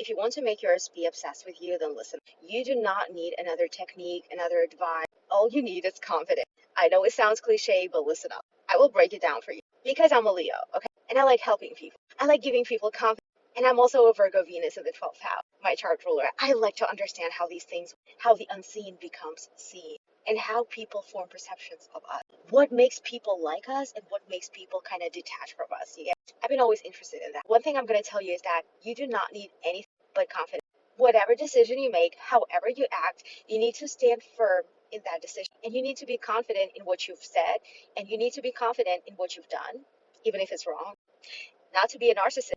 If you want to make yours be obsessed with you, then listen. You do not need another technique, another advice. All you need is confidence. I know it sounds cliche, but listen up. I will break it down for you because I'm a Leo, okay? And I like helping people. I like giving people confidence. And I'm also a Virgo Venus in the 12th house, my chart ruler. I like to understand how these things, how the unseen becomes seen, and how people form perceptions of us. What makes people like us and what makes people kind of detach from us. Yeah, I've been always interested in that. One thing I'm going to tell you is that you do not need anything but confidence. Whatever decision you make, however you act, you need to stand firm in that decision. And you need to be confident in what you've said, and you need to be confident in what you've done, even if it's wrong. Not to be a narcissist,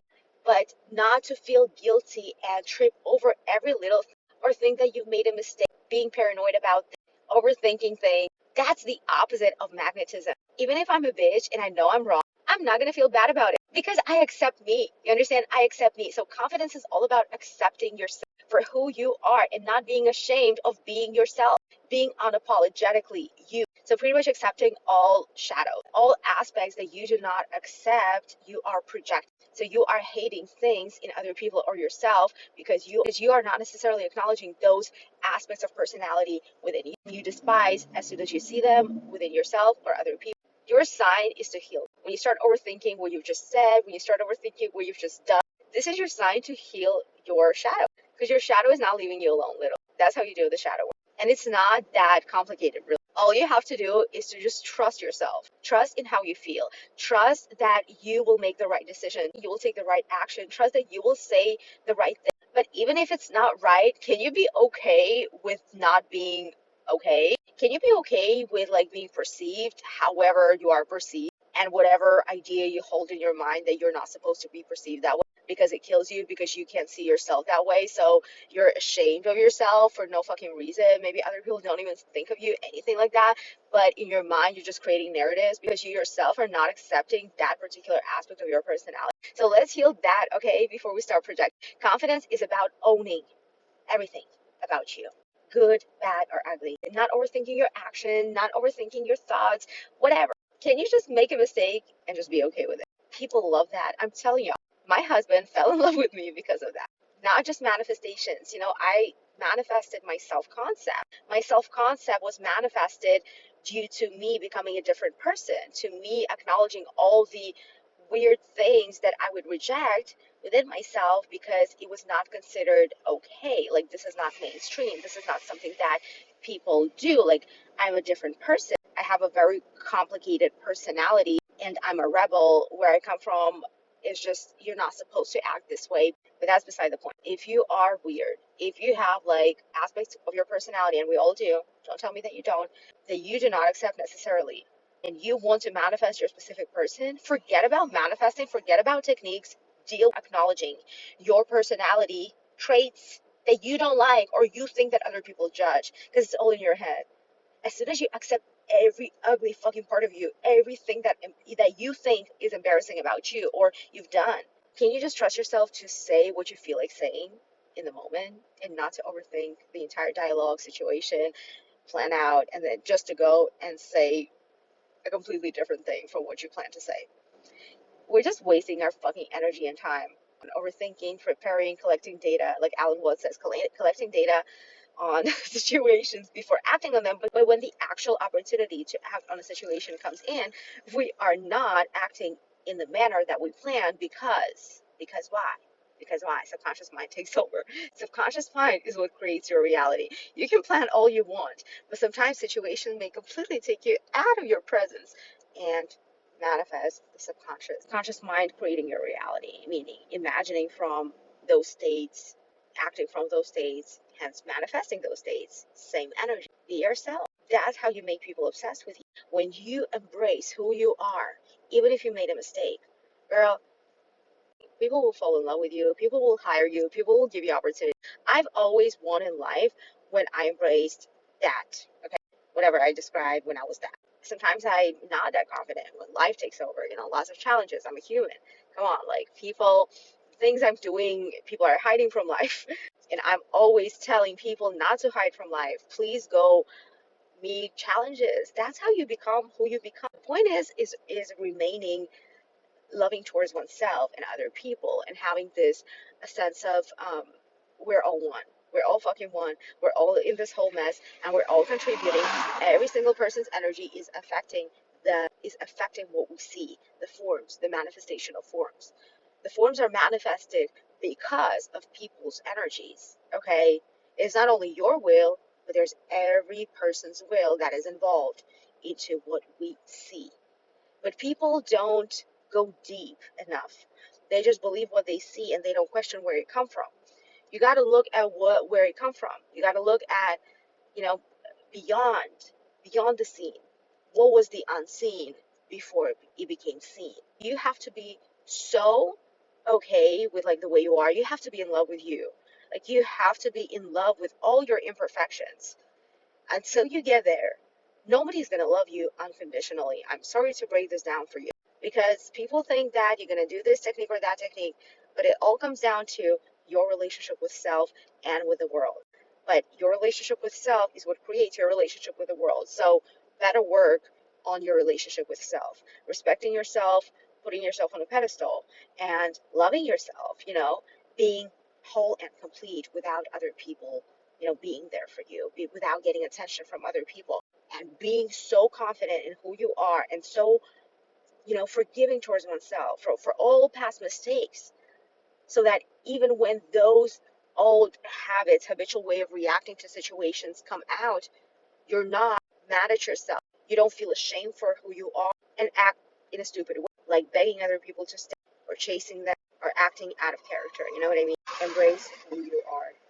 but not to feel guilty and trip over every little thing or think that you've made a mistake, being paranoid about things, overthinking things. That's the opposite of magnetism. Even if I'm a bitch and I know I'm wrong, I'm not going to feel bad about it because I accept me. You understand? I accept me. So confidence is all about accepting yourself for who you are and not being ashamed of being yourself, being unapologetically you. So pretty much accepting all shadows, all aspects that you do not accept, you are projecting. So you are hating things in other people or yourself because you are not necessarily acknowledging those aspects of personality within you. You despise as soon as you see them within yourself or other people. Your sign is to heal. When you start overthinking what you've just said, when you start overthinking what you've just done, this is your sign to heal your shadow because your shadow is not leaving you alone, little. That's how you do the shadow work. And it's not that complicated, really. All you have to do is to just trust yourself. Trust in how you feel. Trust that you will make the right decision. You will take the right action. Trust that you will say the right thing. But even if it's not right, can you be okay with not being okay? Can you be okay with like being perceived however you are perceived and whatever idea you hold in your mind that you're not supposed to be perceived that way because it kills you because you can't see yourself that way, so you're ashamed of yourself for no fucking reason. Maybe other people don't even think of you anything like that, but in your mind you're just creating narratives because you yourself are not accepting that particular aspect of your personality. So let's heal that, okay, before we start projecting. Confidence is about owning everything about you, good, bad, or ugly. Not overthinking your action, not overthinking your thoughts, whatever. Can you just make a mistake and just be okay with it? People love that. I'm telling you, my husband fell in love with me because of that. Not just manifestations. I manifested my self concept. My self concept was manifested due to me becoming a different person, to me acknowledging all the weird things that I would reject within myself because it was not considered okay. Like, this is not mainstream. This is not something that people do. Like, I'm a different person. I have a very complicated personality and I'm a rebel. Where I come from is just, you're not supposed to act this way. But that's beside the point. If you are weird, if you have like aspects of your personality, and we all do, don't tell me that you don't, that you do not accept necessarily, and you want to manifest your specific person, forget about manifesting, forget about techniques, deal acknowledging your personality traits that you don't like or you think that other people judge because it's all in your head. As soon as you accept every ugly fucking part of you, everything that you think is embarrassing about you or you've done, can you just trust yourself to say what you feel like saying in the moment and not to overthink the entire dialogue situation, plan out, and then just to go and say a completely different thing from what you plan to say? We're just wasting our fucking energy and time on overthinking, preparing, collecting data, like Alan Watts says, collecting data on situations before acting on them. But when the actual opportunity to act on a situation comes in, we are not acting in the manner that we planned because why? Because why? Subconscious mind takes over. Subconscious mind is what creates your reality. You can plan all you want, but sometimes situations may completely take you out of your presence and manifest the subconscious mind creating your reality, meaning imagining from those states, acting from those states, hence manifesting those states. Same energy. Be yourself. That's how you make people obsessed with you. When you embrace who you are, even if you made a mistake, girl, people will fall in love with you. People will hire you. People will give you opportunity. I've always won in life when I embraced that. Okay, whatever I described when I was that. Sometimes I'm not that confident when life takes over. Lots of challenges. I'm a human. Come on, like people, things I'm doing, people are hiding from life. And I'm always telling people not to hide from life. Please go meet challenges. That's how you become who you become. The point is remaining loving towards oneself and other people, and having this a sense of we're all one. We're all fucking one. We're all in this whole mess, and we're all contributing. Every single person's energy is affecting what we see, the forms, the manifestation of forms. The forms are manifested because of people's energies. Okay, it's not only your will, but there's every person's will that is involved into what we see. But people don't go deep enough. They just believe what they see and they don't question where it come from. You got to look at where it come from. You got to look at, you know, beyond beyond the scene. What was the unseen before it became seen? You have to be so okay with like the way you are. You have to be in love with you. Like you have to be in love with all your imperfections. Until you get there, nobody's going to love you unconditionally. I'm sorry to break this down for you because people think that you're going to do this technique or that technique, but it all comes down to your relationship with self and with the world. But your relationship with self is what creates your relationship with the world. So, better work on your relationship with self, respecting yourself, putting yourself on a pedestal, and loving yourself, being whole and complete without other people being there for you without getting attention from other people, and being so confident in who you are and so, forgiving towards oneself for all past mistakes, so that even when those old habits, habitual way of reacting to situations come out, you're not mad at yourself. You don't feel ashamed for who you are and act in a stupid way, like begging other people to stay or chasing them or acting out of character. You know what I mean? Embrace who you are.